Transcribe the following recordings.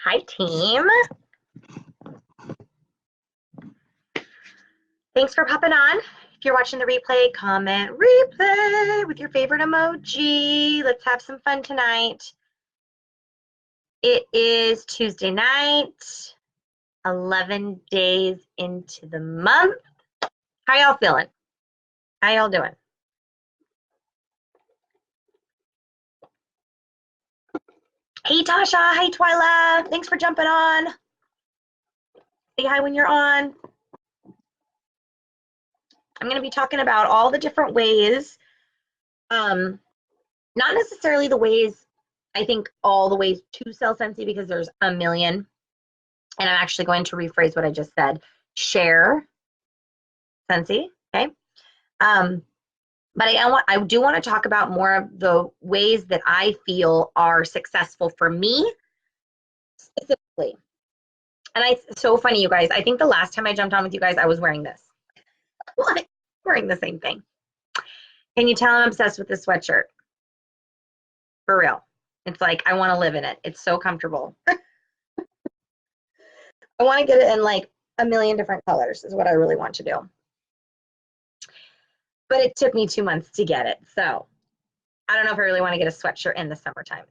Hi, team. Thanks for popping on. If you're watching the replay, comment replay with your favorite emoji. Let's have some fun tonight. It is Tuesday night, 11 days into the month. How y'all feeling? How y'all doing? Hey, Tasha. Hi, Twyla. Thanks for jumping on. Say hi when you're on. I'm going to be talking about all the different ways, not necessarily the ways, I think all the ways to sell Scentsy because there's a million. And I'm actually going to rephrase what I just said. Share Scentsy, okay? But I do want to talk about more of the ways that I feel are successful for me specifically. And it's so funny, you guys. I think the last time I jumped on with you guys, I was wearing this. Like, wearing the same thing. Can you tell I'm obsessed with this sweatshirt? For real. It's like, I want to live in it. It's so comfortable. I want to get it in like a million different colors is what I really want to do. But it took me 2 months to get it. So I don't know if I really want to get a sweatshirt in the summertime.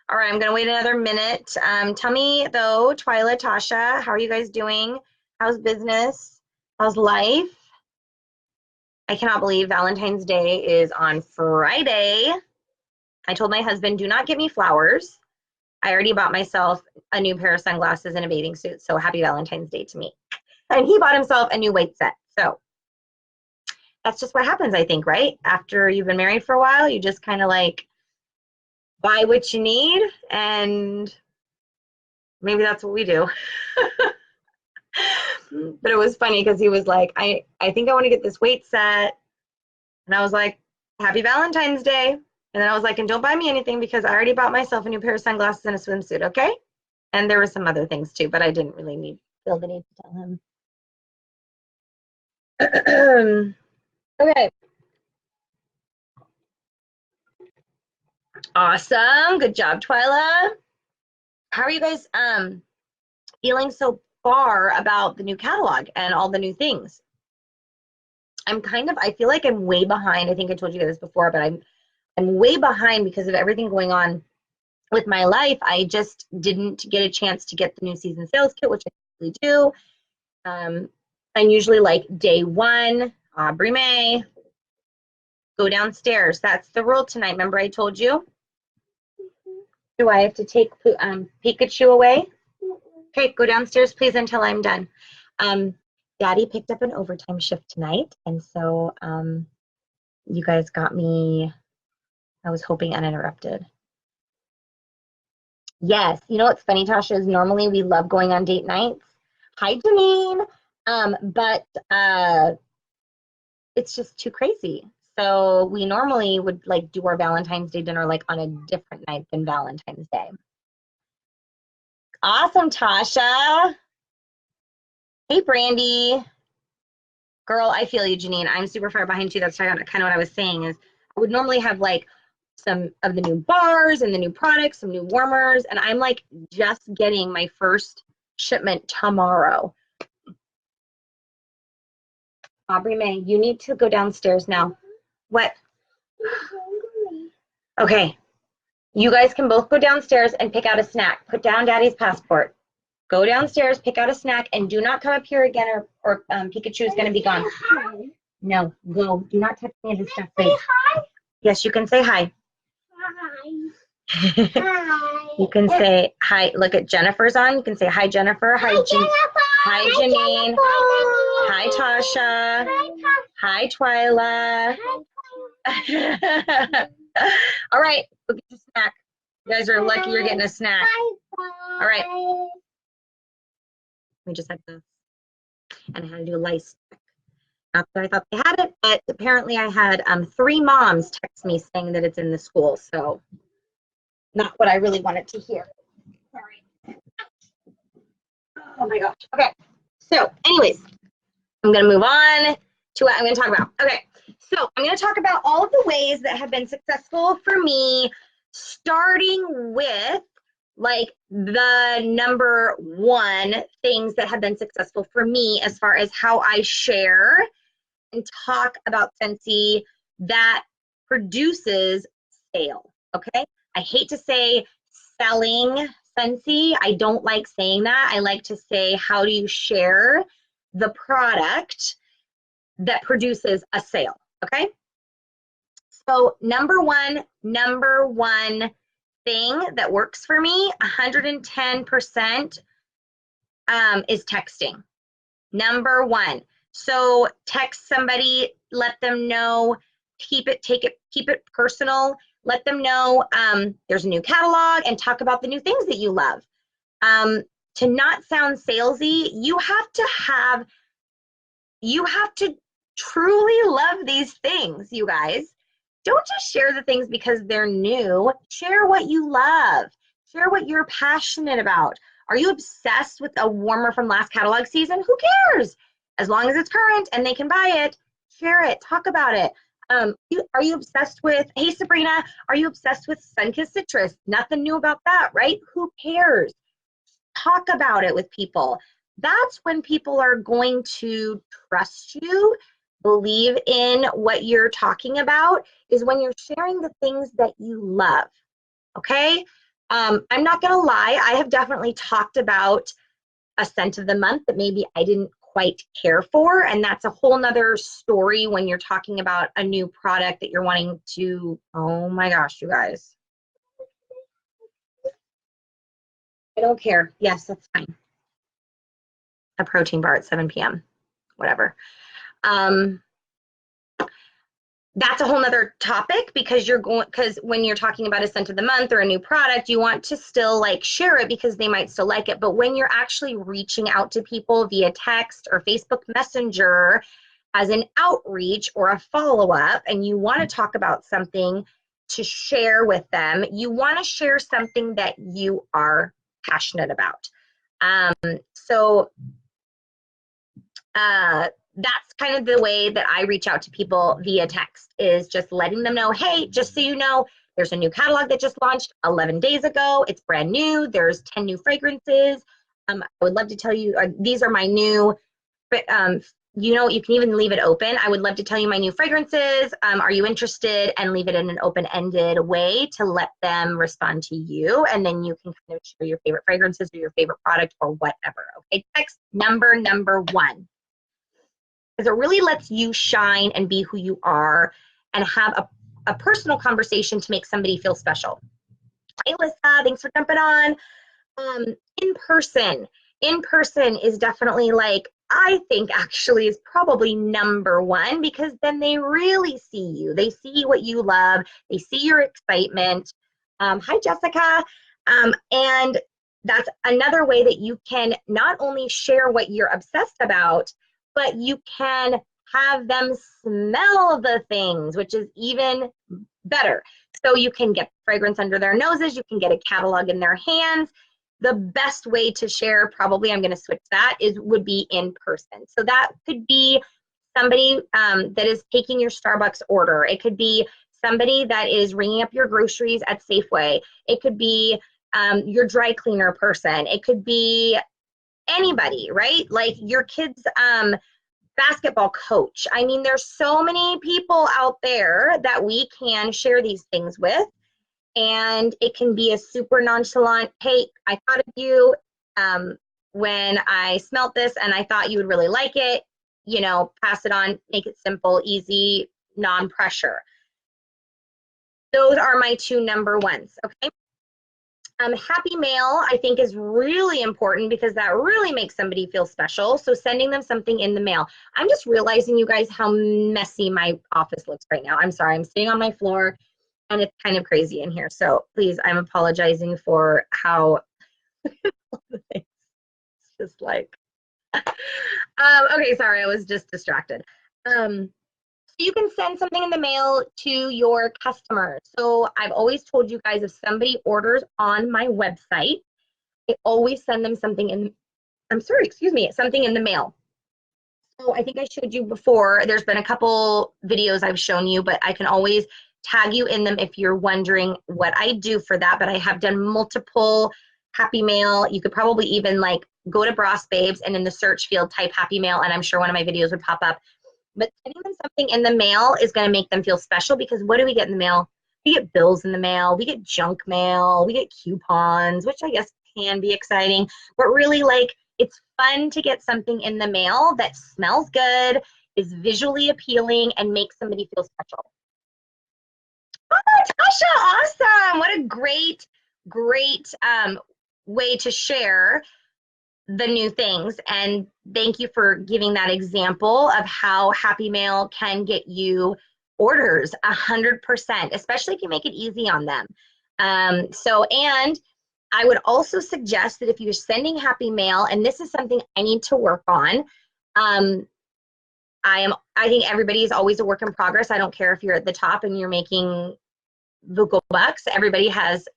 All right, I'm going to wait another minute. Tell me, though, Twyla, Tasha, how are you guys doing? How's business? How's life? I cannot believe Valentine's Day is on Friday. I told my husband, do not get me flowers. I already bought myself a new pair of sunglasses and a bathing suit, so happy Valentine's Day to me. And he bought himself a new weight set. So that's just what happens, I think, right? After you've been married for a while, you just kind of like buy what you need, and maybe that's what we do. But it was funny because he was like, I think I want to get this weight set. And I was like, happy Valentine's Day. And then I was like, and don't buy me anything because I already bought myself a new pair of sunglasses and a swimsuit, okay? And there were some other things too, but I didn't really feel the need to tell him. Okay. Awesome. Good job, Twyla. How are you guys feeling so far about the new catalog and all the new things? I feel like I'm way behind. I think I told you guys before, but I'm way behind because of everything going on with my life. I just didn't get a chance to get the new season sales kit, which I usually do. I'm usually like day one, Aubrey May, go downstairs. That's the rule tonight. Remember I told you? Do I have to take Pikachu away? Okay, go downstairs, please, until I'm done. Daddy picked up an overtime shift tonight, and so you guys got me, I was hoping, uninterrupted. Yes, you know what's funny, Tasha, is normally we love going on date nights. Hi, Janine. But it's just too crazy. So we normally would like do our Valentine's Day dinner like on a different night than Valentine's Day. Awesome, Tasha. Hey, Brandy. Girl, I feel you, Janine. I'm super far behind too. That's kind of what I was saying is I would normally have like some of the new bars and the new products, some new warmers, and I'm like just getting my first shipment tomorrow. Aubrey May, you need to go downstairs now. What? Okay. You guys can both go downstairs and pick out a snack. Put down Daddy's passport. Go downstairs, pick out a snack, and do not come up here again or Pikachu is going to be gone. No, go. Do not touch any of this stuff, please. Yes, you can say hi. Hi. Hi. You can say hi. Look at Jennifer's on. You can say hi, Jennifer. Hi, Jennifer. Hi, Janine. Hi, Tasha. Hi, Twyla. All right, go get your snack. You guys are lucky you're getting a snack. All right. We just had this, and I had to do a lice check. Not that I thought they had it, but apparently I had 3 moms text me saying that it's in the school, so not what I really wanted to hear. Sorry. Oh my gosh. Okay. So, anyways, I'm going to move on to what I'm going to talk about. Okay. So, I'm going to talk about all of the ways that have been successful for me starting with like the number one things that have been successful for me as far as how I share and talk about Scentsy that produces sale. Okay. I hate to say selling Scentsy. I don't like saying that. I like to say, how do you share the product that produces a sale? Okay. So number one thing that works for me, 110%, is texting. Number one. So text somebody, let them know, keep it personal. Let them know there's a new catalog and talk about the new things that you love. To not sound salesy, you have to truly love these things, you guys. Don't just share the things because they're new. Share what you love. Share what you're passionate about. Are you obsessed with a warmer from last catalog season? Who cares? As long as it's current and they can buy it, share it, talk about it. Are you obsessed with, hey Sabrina, are you obsessed with Sunkissed Citrus? Nothing new about that, right? Who cares? Talk about it with people. That's when people are going to trust you, believe in what you're talking about, is when you're sharing the things that you love. Okay? I'm not gonna lie, I have definitely talked about a scent of the month that maybe I didn't quite care for, and that's a whole nother story when you're talking about a new product that you're wanting to, oh my gosh, you guys. I don't care. Yes, that's fine. A protein bar at 7 p.m. Whatever. That's a whole nother topic, because when you're talking about a scent of the month or a new product, you want to still like share it because they might still like it. But when you're actually reaching out to people via text or Facebook Messenger as an outreach or a follow-up, and you want to talk about something to share with them, you want to share something that you are passionate about. That's kind of the way that I reach out to people via text, is just letting them know, hey, just so you know, there's a new catalog that just launched 11 days ago. It's brand new. There's 10 new fragrances. I would love to tell you, these are my new, you can even leave it open. I would love to tell you my new fragrances. Are you interested? And leave it in an open-ended way to let them respond to you. And then you can kind of share your favorite fragrances or your favorite product or whatever. Okay, text number one. Because it really lets you shine and be who you are and have a personal conversation to make somebody feel special. Hey, Alyssa, thanks for jumping on. In person is definitely, like, I think actually is probably number one, because then they really see you. They see what you love. They see your excitement. Hi, Jessica. And that's another way that you can not only share what you're obsessed about, but you can have them smell the things, which is even better. So you can get fragrance under their noses, you can get a catalog in their hands. The best way to share, probably I'm going to switch that, would be in person. So that could be somebody that is taking your Starbucks order. It could be somebody that is ringing up your groceries at Safeway. It could be your dry cleaner person. It could be anybody, right? Like your kids' basketball coach. I mean, there's so many people out there that we can share these things with. And it can be a super nonchalant, hey, I thought of you when I smelt this and I thought you would really like it. Pass it on, make it simple, easy, non-pressure. Those are my two number ones, okay? Happy mail, I think, is really important, because that really makes somebody feel special. So sending them something in the mail. I'm just realizing, you guys, how messy my office looks right now. I'm sorry, I'm sitting on my floor and it's kind of crazy in here. So please, I'm apologizing for how it's just like, okay, sorry, I was just distracted. You can send something in the mail to your customers. So I've always told you guys, if somebody orders on my website, I always send them something something in the mail. So I think I showed you before, there's been a couple videos I've shown you, but I can always tag you in them if you're wondering what I do for that. But I have done multiple Happy Mail. You could probably even like go to Bros Babes and in the search field type Happy Mail, and I'm sure one of my videos would pop up. But sending them something in the mail is going to make them feel special, because what do we get in the mail? We get bills in the mail, we get junk mail, we get coupons, which I guess can be exciting, but really, like, it's fun to get something in the mail that smells good, is visually appealing, and makes somebody feel special. Oh, Tasha, awesome. What a great, great way to share the new things. And thank you for giving that example of how Happy Mail can get you orders 100%, especially if you make it easy on them. And I would also suggest that if you're sending Happy Mail, and this is something I need to work on, I think everybody is always a work in progress. I don't care if you're at the top and you're making vocal bucks. Everybody has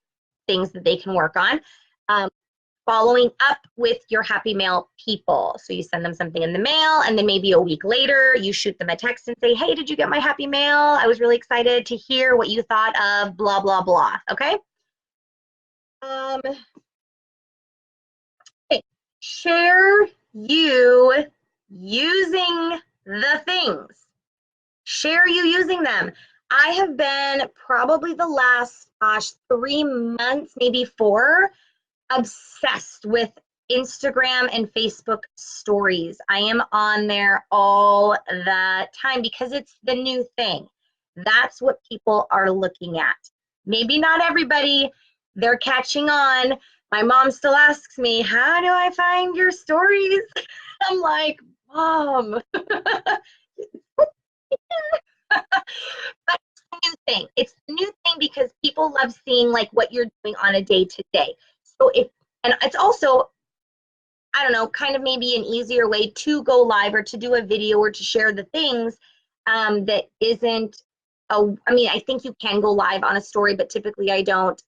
things that they can work on. Following up with your Happy Mail people. So you send them something in the mail, and then maybe a week later you shoot them a text and say, hey, did you get my Happy Mail? I was really excited to hear what you thought of blah, blah, blah. Okay? Okay. Share you using the things. Share you using them. I have been probably the last, 3 months, maybe 4, obsessed with Instagram and Facebook stories. I am on there all the time because it's the new thing. That's what people are looking at. Maybe not everybody, they're catching on. My mom still asks me, how do I find your stories? I'm like, Mom. But it's the new thing. It's the new thing because people love seeing like what you're doing on a day-to-day. So and it's also, I don't know, kind of maybe an easier way to go live or to do a video or to share the things that isn't, I mean, I think you can go live on a story, but typically I don't.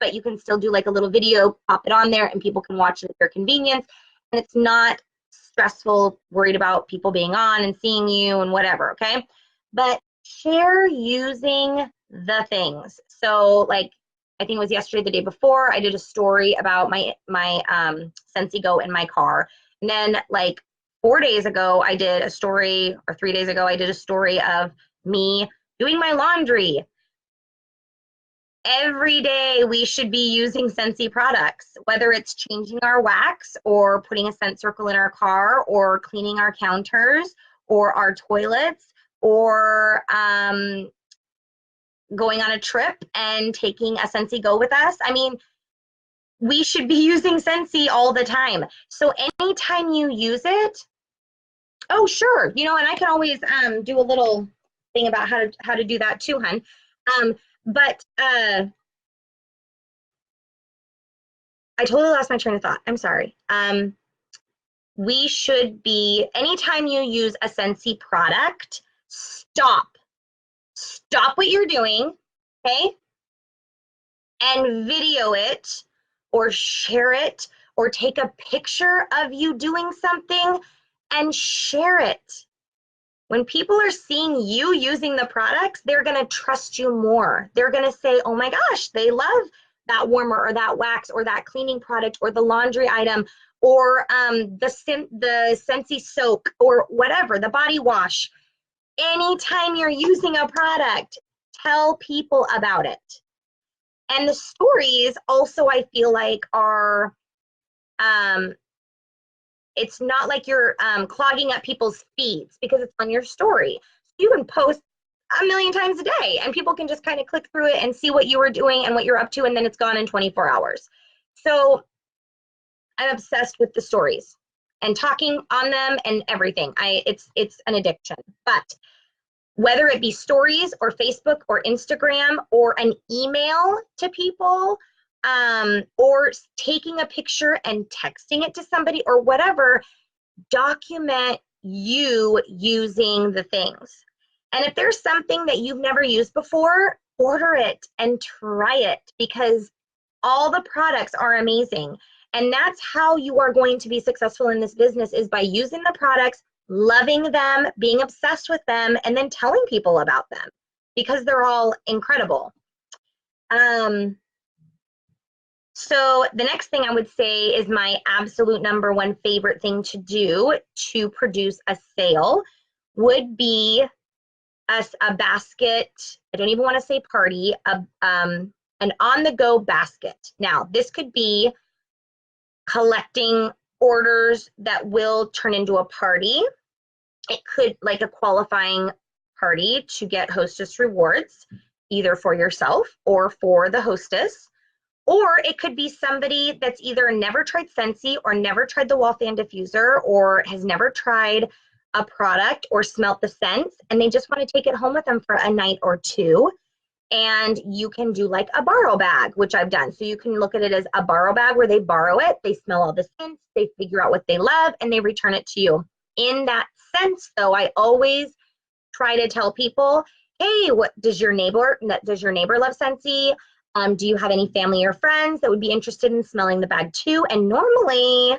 But you can still do like a little video, pop it on there, and people can watch it at their convenience. And it's not stressful, worried about people being on and seeing you and whatever, okay? But share using the things. So like, I think it was yesterday, the day before, I did a story about my Scentsy Go in my car. And then like 4 days ago, I did a story, or 3 days ago, I did a story of me doing my laundry. Every day we should be using Scentsy products, whether it's changing our wax or putting a scent circle in our car or cleaning our counters or our toilets or going on a trip and taking a Scentsy Go with us. I mean, we should be using Scentsy all the time. So anytime you use it, oh, sure. You know, and I can always do a little thing about how to do that too, hun. But I totally lost my train of thought. I'm sorry. We should be, anytime you use a Scentsy product, stop what you're doing, okay? And video it or share it or take a picture of you doing something and share it. When people are seeing you using the products, they're going to trust you more. They're going to say, oh my gosh, they love that warmer or that wax or that cleaning product or the laundry item or the Scentsy soak or whatever, the body wash. Anytime you're using a product, tell people about it. And the stories also, I feel like, are, it's not like you're clogging up people's feeds because it's on your story. You can post 1,000,000 times a day and people can just kind of click through it and see what you were doing and what you're up to, and then it's gone in 24 hours. So I'm obsessed with the stories and talking on them and everything. It's an addiction. But whether it be stories or Facebook or Instagram or an email to people, or taking a picture and texting it to somebody or whatever, document you using the things. And if there's something that you've never used before, order it and try it, because all the products are amazing. And that's how you are going to be successful in this business, is by using the products, loving them, being obsessed with them, and then telling people about them. because they're all incredible. So the next thing I would say is my absolute number one favorite thing to do to produce a sale would be a basket. I don't even want to say party, an on-the-go basket. Now, this could be collecting orders that will turn into a party. It could like a qualifying party to get hostess rewards, either for yourself or for the hostess. Or it could be somebody that's either never tried Scentsy or never tried the wall fan diffuser or has never tried a product or smelt the scents, and they just want to take it home with them for a night or two. And you can do like a borrow bag, which I've done. So you can look at it as a borrow bag where they borrow it, they smell all the scents, they figure out what they love, and they return it to you. In that sense, though, I always try to tell people, hey, what does your neighbor love Scentsy? Do you have any family or friends that would be interested in smelling the bag too? And normally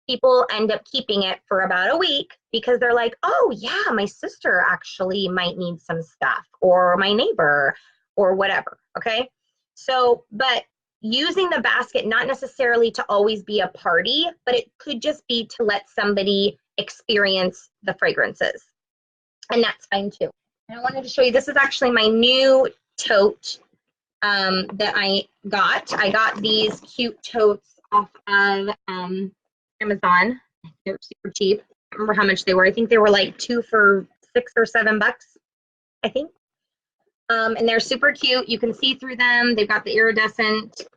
people end up keeping it for about a week because they're like, oh yeah, my sister actually might need some stuff, or my neighbor, or whatever, okay? So, but using the basket, not necessarily to always be a party, but it could just be to let somebody experience the fragrances. And that's fine too. And I wanted to show you, this is actually my new tote that I got. I got these cute totes off of Amazon. They're super cheap. I don't remember how much they were. I think they were like 2 for $6 or $7, I think. And they're super cute. You can see through them. They've got the iridescent.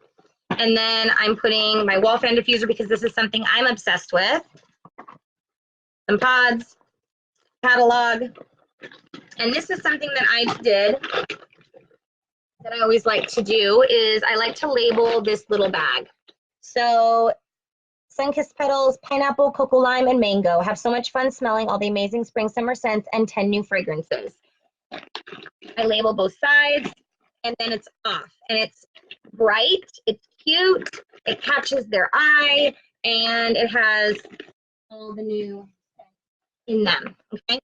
And then I'm putting my wall fan diffuser because this is something I'm obsessed with. Some pods, catalog. And this is something that I did that I always like to do is I like to label this little bag. So sun-kissed petals, pineapple, cocoa lime, and mango. Have so much fun smelling all the amazing spring summer scents and 10 new fragrances. I label both sides and then it's off. And it's bright, it's cute, it catches their eye, and it has all the new in them, okay?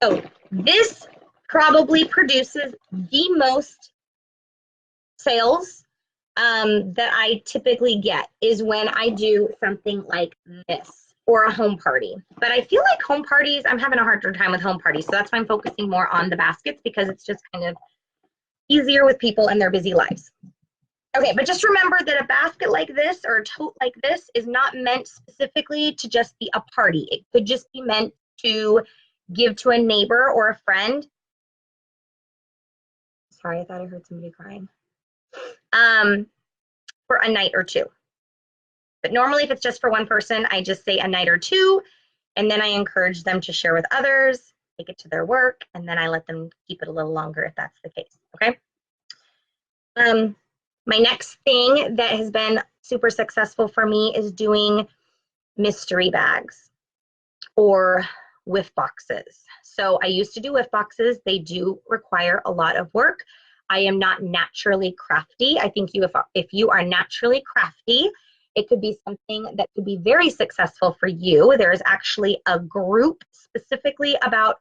So this probably produces the most sales that I typically get is when I do something like this or a home party. But I feel like home parties, I'm having a harder time with home parties. So that's why I'm focusing more on the baskets because it's just kind of easier with people and their busy lives. Okay, but just remember that a basket like this or a tote like this is not meant specifically to just be a party. It could just be meant to give to a neighbor or a friend. Sorry, I thought I heard somebody crying. For a night or two. But normally if it's just for one person, I just say a night or two, and then I encourage them to share with others, take it to their work, and then I let them keep it a little longer if that's the case, okay? My next thing that has been super successful for me is doing mystery bags or whiff boxes. So I used to do whiff boxes. They do require a lot of work. I am not naturally crafty. I think if you are naturally crafty, it could be something that could be very successful for you. There is actually a group specifically about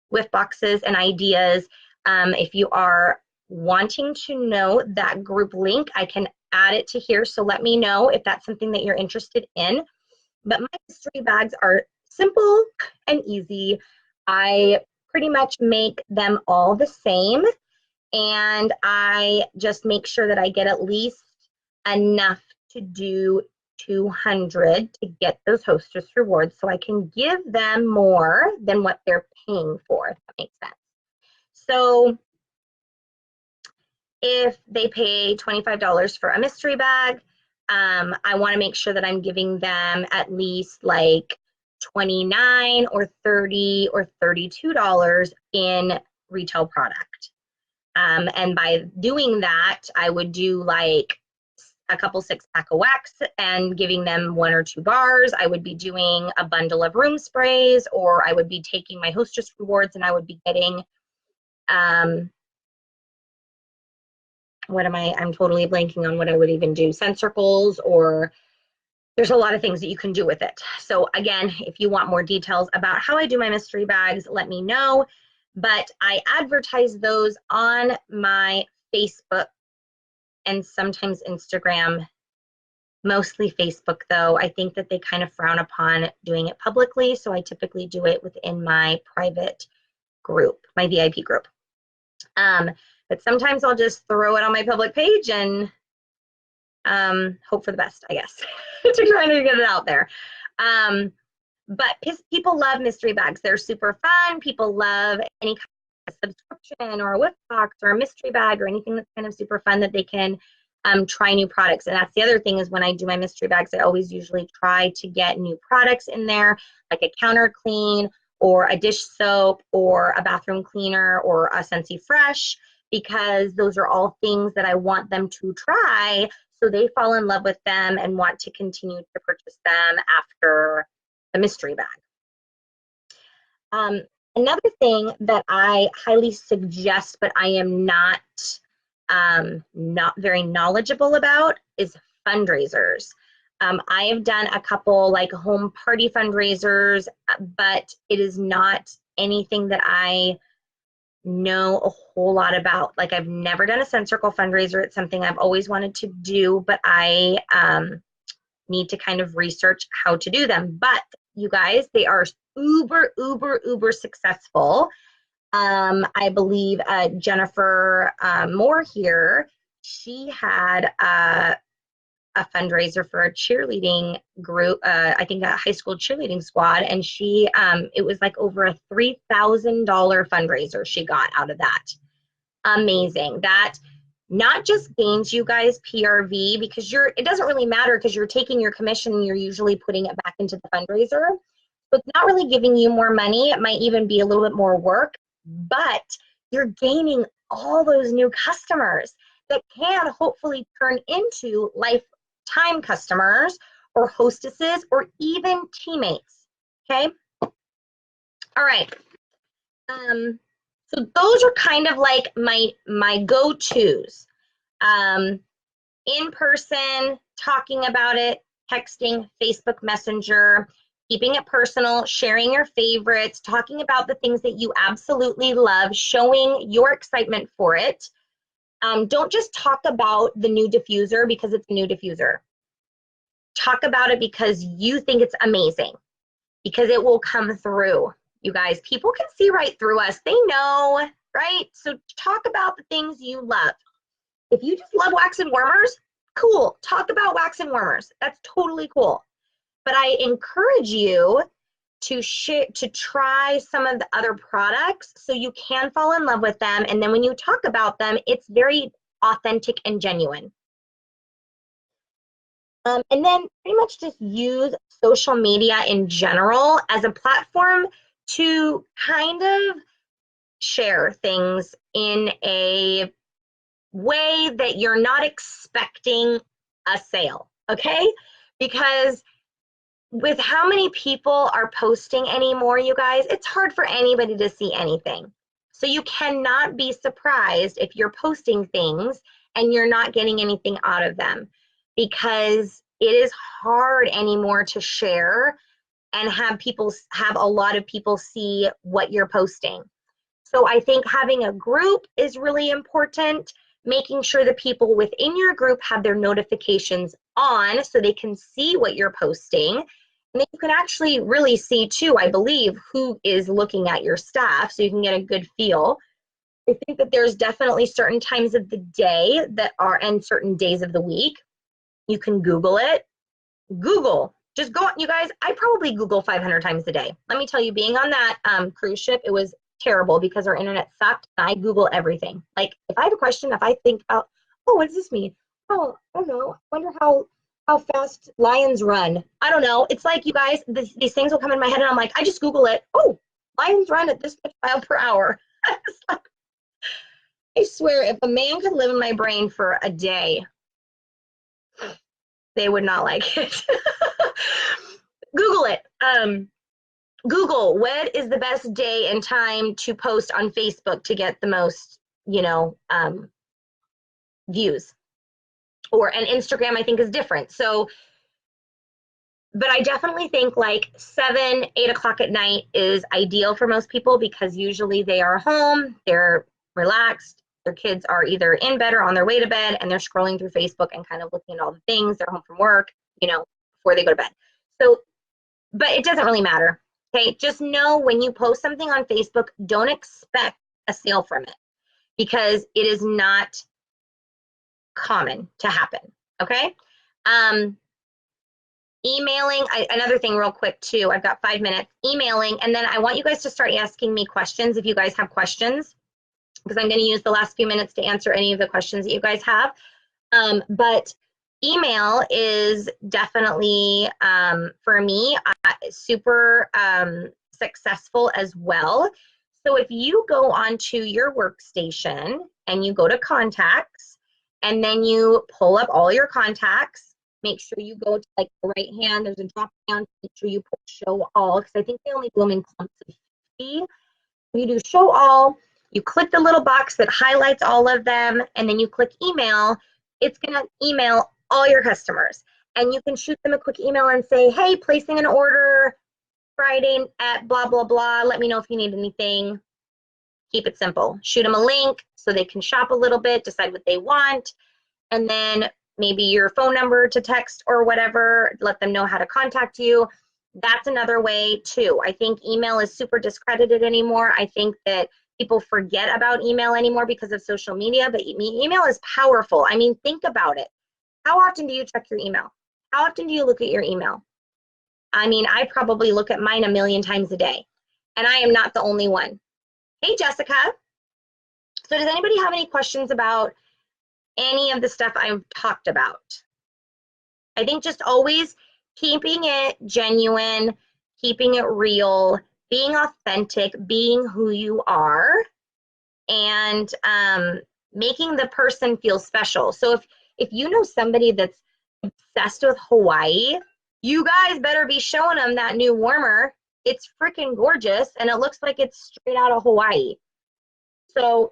whiff boxes and ideas. If you are wanting to know that group link, I can add it to here. So let me know if that's something that you're interested in. But my mystery bags are simple and easy. I pretty much make them all the same. And I just make sure that I get at least enough to do 200 to get those hostess rewards so I can give them more than what they're paying for, if that makes sense. So if they pay $25 for a mystery bag, I want to make sure that I'm giving them at least like $29 or $30 or $32 in retail product. And by doing that, I would do like a couple 6-pack of wax and giving them 1 or 2 bars. I would be doing a bundle of room sprays, or I would be taking my hostess rewards and I would be getting, I'm totally blanking on what I would even do, scent circles, or there's a lot of things that you can do with it. So again, if you want more details about how I do my mystery bags, let me know. but I advertise those on my Facebook and sometimes Instagram, mostly Facebook though. I think that they kind of frown upon doing it publicly, so I typically do it within my private group, my VIP group. But sometimes I'll just throw it on my public page and hope for the best, I guess, to try to get it out there. But people love mystery bags. They're super fun. People love any kind of subscription or a whip box or a mystery bag or anything that's kind of super fun that they can try new products. And that's the other thing, is when I do my mystery bags, I always usually try to get new products in there, like a counter clean or a dish soap or a bathroom cleaner or a Scentsy Fresh, because those are all things that I want them to try so they fall in love with them and want to continue to purchase them after the mystery bag. Another thing that I highly suggest, but I am not very knowledgeable about, is fundraisers. I have done a couple like home party fundraisers, but it is not anything that I know a whole lot about. Like, I've never done a Scent Circle fundraiser. It's something I've always wanted to do, but I need to kind of research how to do them. But you guys, they are uber successful. I believe Jennifer Moore here, she had a fundraiser for a cheerleading group, I think a high school cheerleading squad, and she it was like over a $3,000 fundraiser she got out of that. Amazing. That not just gains you guys PRV, because it doesn't really matter, because you're taking your commission and you're usually putting it back into the fundraiser. So it's not really giving you more money. It might even be a little bit more work, but you're gaining all those new customers that can hopefully turn into lifetime customers or hostesses or even teammates. Okay. All right. So those are kind of like my go-tos. In person, talking about it, texting, Facebook Messenger, keeping it personal, sharing your favorites, talking about the things that you absolutely love, showing your excitement for it. Don't just talk about the new diffuser because it's a new diffuser. Talk about it because you think it's amazing, because it will come through. You guys, people can see right through us. They know, right? So talk about the things you love. If you just love wax and warmers, cool. Talk about wax and warmers. That's totally cool. But I encourage you to try some of the other products so you can fall in love with them. And then when you talk about them, it's very authentic and genuine. And then pretty much just use social media in general as a platform to kind of share things in a way that you're not expecting a sale, okay? Because with how many people are posting anymore, you guys, it's hard for anybody to see anything. So you cannot be surprised if you're posting things and you're not getting anything out of them, because it is hard anymore to share and have a lot of people see what you're posting. So I think having a group is really important, making sure the people within your group have their notifications on so they can see what you're posting. And then you can actually really see too, I believe, who is looking at your stuff, so you can get a good feel. I think that there's definitely certain times of the day and certain days of the week. You can Google it. Google. Just go, you guys, I probably Google 500 times a day. Let me tell you, being on that cruise ship, it was terrible because our internet sucked. I Google everything. Like, if I have a question, if I think about, oh, what does this mean? Oh, I don't know. I wonder how fast lions run. I don't know. It's like, you guys, these things will come in my head and I'm like, I just Google it. Oh, lions run at this much mile per hour. I swear, if a man could live in my brain for a day, they would not like it. Google it. Google, what is the best day and time to post on Facebook to get the most, views? And Instagram, I think, is different. So But I definitely think like 7, 8 o'clock at night is ideal for most people because usually they are home, they're relaxed, their kids are either in bed or on their way to bed, and they're scrolling through Facebook and kind of looking at all the things. They're home from work, before they go to bed. So, but it doesn't really matter. Okay, just know when you post something on Facebook, don't expect a sale from it because it is not common to happen. Okay. Emailing, another thing real quick too, I've got 5 minutes. Emailing, and then I want you guys to start asking me questions if you guys have questions, because I'm going to use the last few minutes to answer any of the questions that you guys have. But email is definitely, for me, super successful as well. So if you go onto your workstation and you go to contacts, and then you pull up all your contacts, make sure you go to like the right hand, there's a drop down, make sure you put show all, because I think they only do them in clumps of 50. You do show all, you click the little box that highlights all of them, and then you click email. It's gonna email all your customers. And you can shoot them a quick email and say, hey, placing an order Friday at blah, blah, blah. Let me know if you need anything. Keep it simple. Shoot them a link so they can shop a little bit, decide what they want, and then maybe your phone number to text or whatever, let them know how to contact you. That's another way too. I think email is super discredited anymore. I think that people forget about email anymore because of social media, but email is powerful. I mean, think about it. How often do you check your email? How often do you look at your email? I mean, I probably look at mine a million times a day, and I am not the only one. Hey, Jessica. So does anybody have any questions about any of the stuff I've talked about? I think just always keeping it genuine, keeping it real, being authentic, being who you are, and making the person feel special. So if you know somebody that's obsessed with Hawaii, you guys better be showing them that new warmer. It's freaking gorgeous, and it looks like it's straight out of Hawaii. So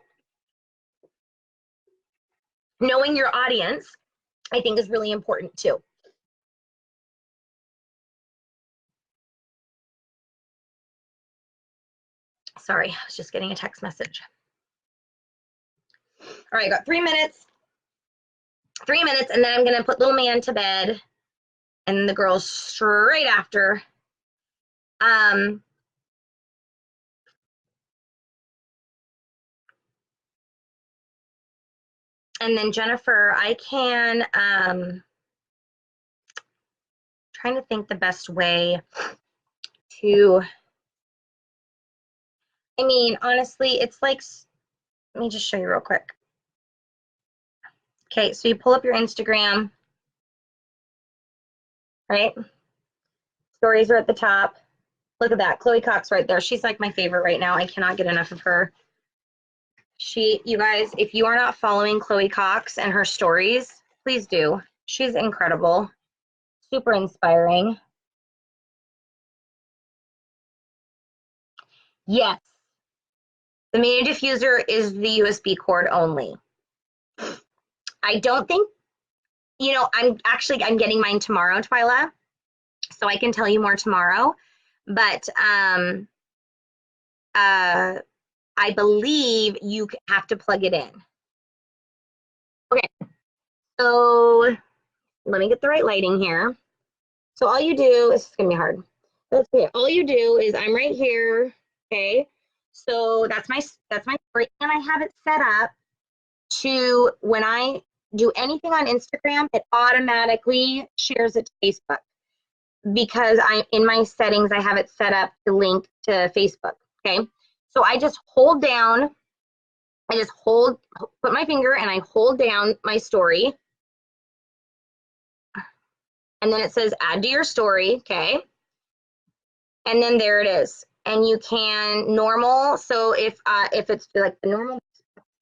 knowing your audience, I think, is really important too. Sorry, I was just getting a text message. All right, I got 3 minutes. 3 minutes, and then I'm gonna put little man to bed, and the girls straight after. And then Jennifer, I can trying to think the best way to. I mean, honestly, it's like, let me just show you real quick. Okay, so you pull up your Instagram, right? Stories are at the top. Look at that, Chloe Cox right there. She's like my favorite right now. I cannot get enough of her. You guys, if you are not following Chloe Cox and her stories, please do. She's incredible, super inspiring. Yes, the media diffuser is the USB cord only. I don't think, I'm getting mine tomorrow, Twyla, so I can tell you more tomorrow. But I believe you have to plug it in. Okay, so let me get the right lighting here. So all you do, this is gonna be hard. That's okay. All you do is I'm right here, okay? So that's my story, and I have it set up to when I do anything on Instagram, it automatically shares it to Facebook because in my settings, I have it set up to link to Facebook, okay? So I just hold down, put my finger and I hold down my story. And then it says add to your story, okay? And then there it is. And you can normal, so if it's like the normal,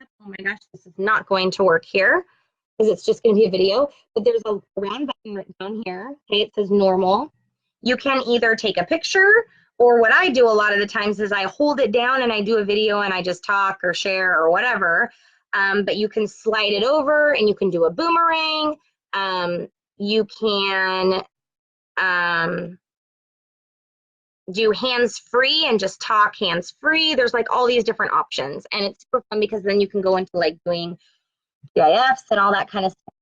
oh my gosh, this is not going to work here because it's just going to be a video, but there's a round button right down here, okay, it says normal. You can either take a picture, or what I do a lot of the times is I hold it down and I do a video and I just talk or share or whatever, but you can slide it over and you can do a boomerang. You can do hands-free and just talk hands-free. There's like all these different options, and it's super fun because then you can go into like doing GIFs and all that kind of stuff.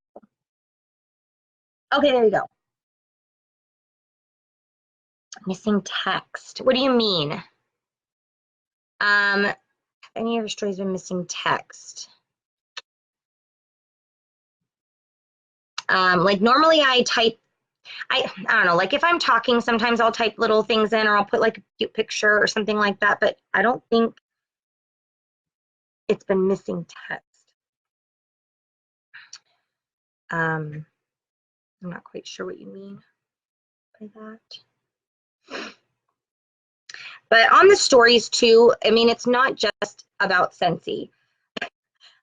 Okay, there you go. Missing text. What do you mean? Any of your stories been missing text? Like normally I type, I don't know, like if I'm talking, sometimes I'll type little things in or I'll put like a cute picture or something like that, but I don't think it's been missing text. I'm not quite sure what you mean by that. But on the stories too, I mean, it's not just about Scentsy.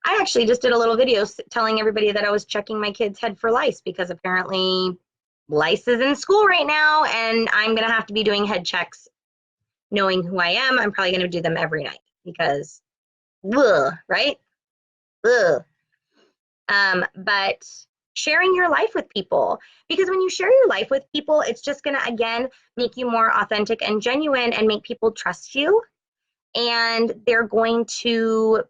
I actually just did a little video telling everybody that I was checking my kid's head for lice because apparently lice is in school right now and I'm going to have to be doing head checks. Knowing who I am, I'm probably going to do them every night because, ugh, right? Ugh. But sharing your life with people, because when you share your life with people, it's just going to, again, make you more authentic and genuine and make people trust you. And they're going to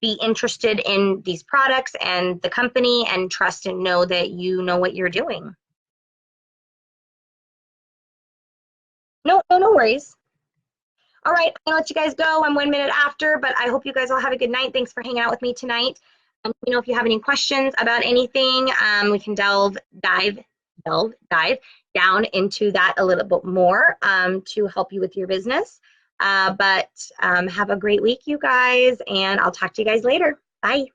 be interested in these products and the company and trust and know that you know what you're doing. No worries. All right, I'm gonna let you guys go. I'm 1 minute after, but I hope you guys all have a good night. Thanks for hanging out with me tonight. You know, if you have any questions about anything, we can dive down into that a little bit more to help you with your business. But have a great week, you guys, and I'll talk to you guys later. Bye.